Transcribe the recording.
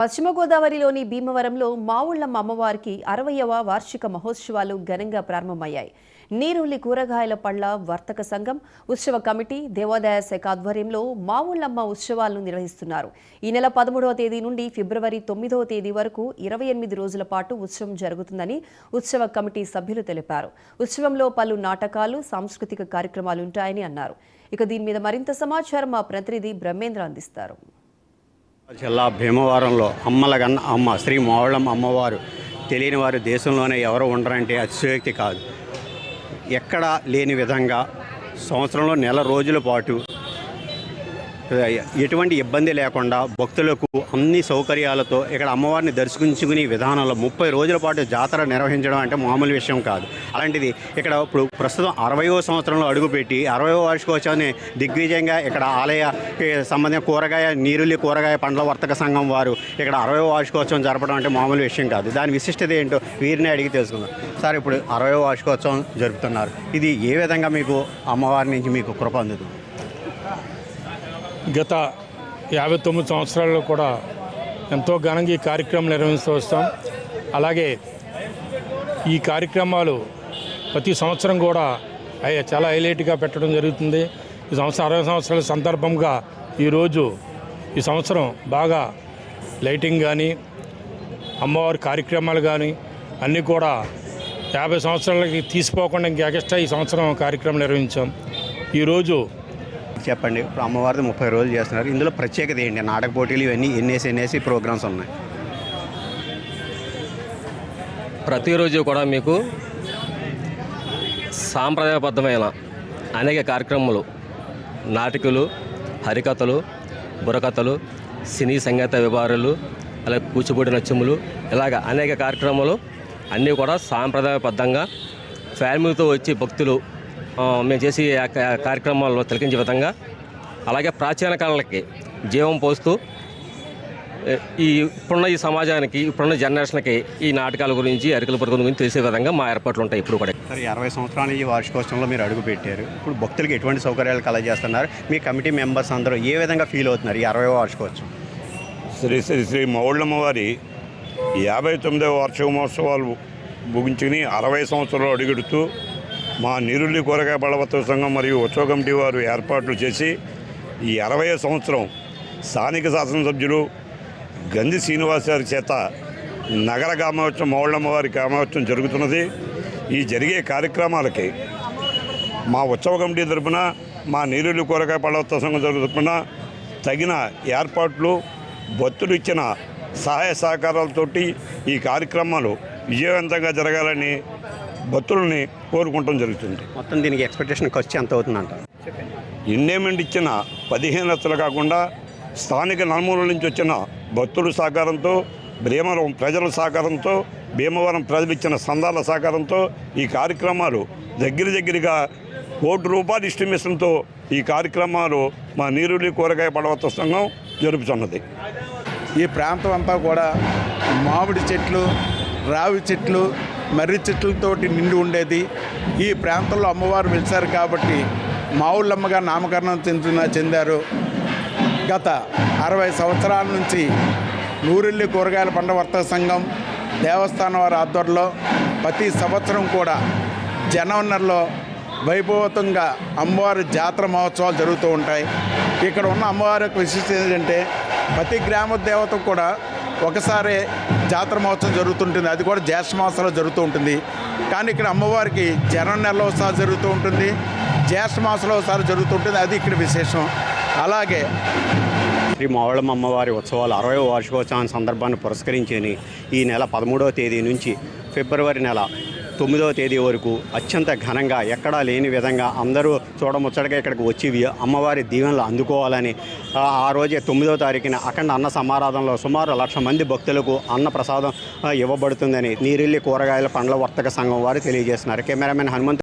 పశ్చిమ గోదావరిలోని భీమవరంలో మావుళ్లమ్మ అమ్మవారికి 60వ వార్షిక మహోత్సవాలు ఘనంగా ప్రారంభమయ్యాయి. నీరుల్లి కూరగాయల పళ్ల వర్తక సంఘం, ఉత్సవ కమిటీ, దేవాదాయ శాఖ ఆధ్వర్యంలో మావుళ్లమ్మ ఉత్సవాలను నిర్వహిస్తున్నారు. ఈ నెల 13వ తేదీ నుండి ఫిబ్రవరి 9వ తేదీ వరకు 28 రోజుల పాటు ఉత్సవం జరుగుతుందని ఉత్సవ కమిటీ సభ్యులు తెలిపారు. ఉత్సవంలో పలు నాటకాలు, సాంస్కృతిక కార్యక్రమాలు ఉంటాయని అన్నారు. ఇక దీని మీద మరింత సమాచారం మా ప్రతినిధి బ్రహ్మేంద్ర అందిస్తారు. జిల్లా భీమవరంలో అమ్మలగన్న అమ్మ శ్రీ మావుళ్లమ్మ అమ్మవారు తెలియని వారు దేశంలోనే ఎవరు ఉండరంటే అతిశయోక్తి కాదు. ఎక్కడా లేని విధంగా సంవత్సరంలో నెల రోజుల పాటు ఎటువంటి ఇబ్బంది లేకుండా భక్తులకు అన్ని సౌకర్యాలతో ఇక్కడ అమ్మవారిని దర్శించుకునే విధానంలో 30 రోజుల పాటు జాతర నిర్వహించడం అంటే మామూలు విషయం కాదు. అలాంటిది ఇక్కడ ఇప్పుడు ప్రస్తుతం 60వ సంవత్సరంలో అడుగుపెట్టి 60వ వార్షికోత్సవాన్ని దిగ్విజయంగా ఇక్కడ ఆలయ సంబంధించిన కూరగాయ నీరుల్లి కూరగాయ పండ్ల వర్తక సంఘం వారు ఇక్కడ 60వ వార్షికోత్సవం జరపడం అంటే మామూలు విషయం కాదు. దాని విశిష్టత ఏంటో వీరిని అడిగి తెలుసుకుందాం. సార్, ఇప్పుడు 60వ వార్షికోత్సవం జరుపుతున్నారు. ఇది ఏ విధంగా మీకు అమ్మవారి నుంచి మీకు కృప అందుతుంది? గత 59 సంవత్సరాల్లో కూడా ఎంతో ఘనంగా ఈ కార్యక్రమం నిర్వహిస్తూ వస్తాం. అలాగే ఈ కార్యక్రమాలు ప్రతి సంవత్సరం కూడా చాలా హైలైట్గా పెట్టడం జరుగుతుంది. ఈ సంవత్సరం 60 సంవత్సరాల సందర్భంగా ఈరోజు ఈ సంవత్సరం బాగా లైటింగ్ కానీ అమ్మవారి కార్యక్రమాలు కానీ అన్నీ కూడా 50 సంవత్సరాలకి తీసిపోకుండా ఇంకా ఎక్స్ట్రా ఈ సంవత్సరం కార్యక్రమం నిర్వహించాం. ఈరోజు చెప్పండి, ఇప్పుడు అమ్మవారిది 30 రోజులు చేస్తున్నారు. ఇందులో ప్రత్యేకత ఏంటి? నాటక పోటీలు ఇవన్నీ ఎన్నేసి ప్రోగ్రామ్స్ ఉన్నాయి. ప్రతిరోజు కూడా మీకు సాంప్రదాయబద్ధమైన అనేక కార్యక్రమాలు, నాటికలు, హరికథలు, బుర్రకథలు, సినీ సంగీత విభాగాలు, అలాగే కూచిపూడి నృత్యములు, ఇలాగ అనేక కార్యక్రమాలు అన్నీ కూడా సాంప్రదాయబద్ధంగా ఫ్యామిలీతో వచ్చి భక్తులు మేము చేసి కార్యక్రమాల్లో తిలకించే విధంగా, అలాగే ప్రాచీన కళలకి జీవం పోస్తూ ఇప్పుడున్న ఈ సమాజానికి, ఇప్పుడున్న జనరేషన్కి ఈ నాటకాల గురించి, అరికల పురుగుల గురించి తెలిసే విధంగా మా ఏర్పాట్లు ఉంటాయి. ఇప్పుడు కూడా సరే, 60 సంవత్సరాల ఈ వార్షికోత్సవంలో మీరు అడుగు పెట్టారు. ఇప్పుడు భక్తులకి ఎటువంటి సౌకర్యాలు కలగజేస్తున్నారు? మీ కమిటీ మెంబర్స్ అందరూ ఏ విధంగా ఫీల్ అవుతున్నారు ఈ 60వ వార్షికోత్సవం? శ్రీ మావుళ్లమ్మ వారి 59వ వార్షిక మహోత్సవాలు ముగించుకుని 60 సంవత్సరాలు అడుగెడుతూ మా నీరుల్లి కూరగాయ బలవర్తక సంఘం మరియు ఉత్సవ కమిటీ వారు ఏర్పాట్లు చేసి ఈ 60వ సంవత్సరం స్థానిక శాసనసభ్యులు గంధి శ్రీనివాస్ గారి చేత నగర గ్రామోత్సవం మావుళ్లమ్మ వారి గ్రామోత్సవం జరుగుతున్నది. ఈ జరిగే కార్యక్రమాలకి మా ఉత్సవ కమిటీ తరపున, మా నీరుల్లి కూరగాయ బలవర్తక సంఘం తరపున తగిన ఏర్పాట్లు, భక్తులు ఇచ్చిన సహాయ సహకారాలతోటి ఈ కార్యక్రమాలు విజయవంతంగా జరగాలని భక్తులని కోరుకుంటం జరుగుతుంది. మొత్తం దీనికి ఎక్స్పెక్టేషన్ ఖర్చు ఎంత అవుతుందంట? ఎండేమెంట్ ఇచ్చిన 15 లక్షలు కాకుండా స్థానిక నలుమూలల నుంచి వచ్చిన భక్తుల సహకారంతో, భీమవరం ప్రజల సహకారంతో, భీమవరం ప్రజలు ఇచ్చిన సందాల సహకారంతో ఈ కార్యక్రమాలు దగ్గరగా ₹1 కోటి ఎస్టిమేషన్తో ఈ కార్యక్రమాలు మా నీరుల్లి కూరగాయ బలవర్తక సంఘం జరుపుతున్నది. ఈ ప్రాంతం అంతా కూడా మామిడి చెట్లు, రావి చెట్లు, మర్రి చెట్లతోటి నిండి ఉండేది. ఈ ప్రాంతంలో అమ్మవారు వెలిసారు కాబట్టి మావుళ్లమ్మగా నామకరణం చెందారు. గత 60 సంవత్సరాల నుంచి నూరిల్లి కూరగాయల పండ్ల వర్తక సంఘం, దేవస్థానం వారి ఆధ్వర్యంలో ప్రతి సంవత్సరం కూడా జనవరిలో వైభవతంగా అమ్మవారి జాతర మహోత్సవాలు జరుగుతూ ఉంటాయి. ఇక్కడ ఉన్న అమ్మవారి యొక్క విశిష్టత ఏంటంటే ప్రతి గ్రామ దేవత కూడా ఒకసారి జాతర మహోత్సవం జరుగుతుంటుంది. అది కూడా జ్యేష్ఠ మాసంలో జరుగుతూ ఉంటుంది. కానీ ఇక్కడ అమ్మవారికి జనవరి నెలలో ఒకసారి జరుగుతూ ఉంటుంది, జ్యేష్ఠ మాసంలో ఒకసారి జరుగుతుంటుంది. అది ఇక్కడ విశేషం. అలాగే శ్రీ మావుళ్లమ్మ అమ్మవారి ఉత్సవాలు 60వ వార్షికోత్సవం సందర్భాన్ని పురస్కరించుని ఈ నెల 13వ తేదీ నుంచి ఫిబ్రవరి నెల 9వ తేదీ వరకు అత్యంత ఘనంగా ఎక్కడా లేని విధంగా అందరూ చూడముచ్చటగా ఇక్కడికి వచ్చి అమ్మవారి దీవెనలు అందుకోవాలని ఆ రోజే 9వ తారీఖున అఖండ అన్న సమారాధనలో సుమారు 1,00,000 మంది భక్తులకు అన్న ప్రసాదం ఇవ్వబడుతుందని నీరిల్లి కూరగాయల పండ్ల వర్తక సంఘం వారు తెలియజేస్తున్నారు. కెమెరామెన్ హనుమంత్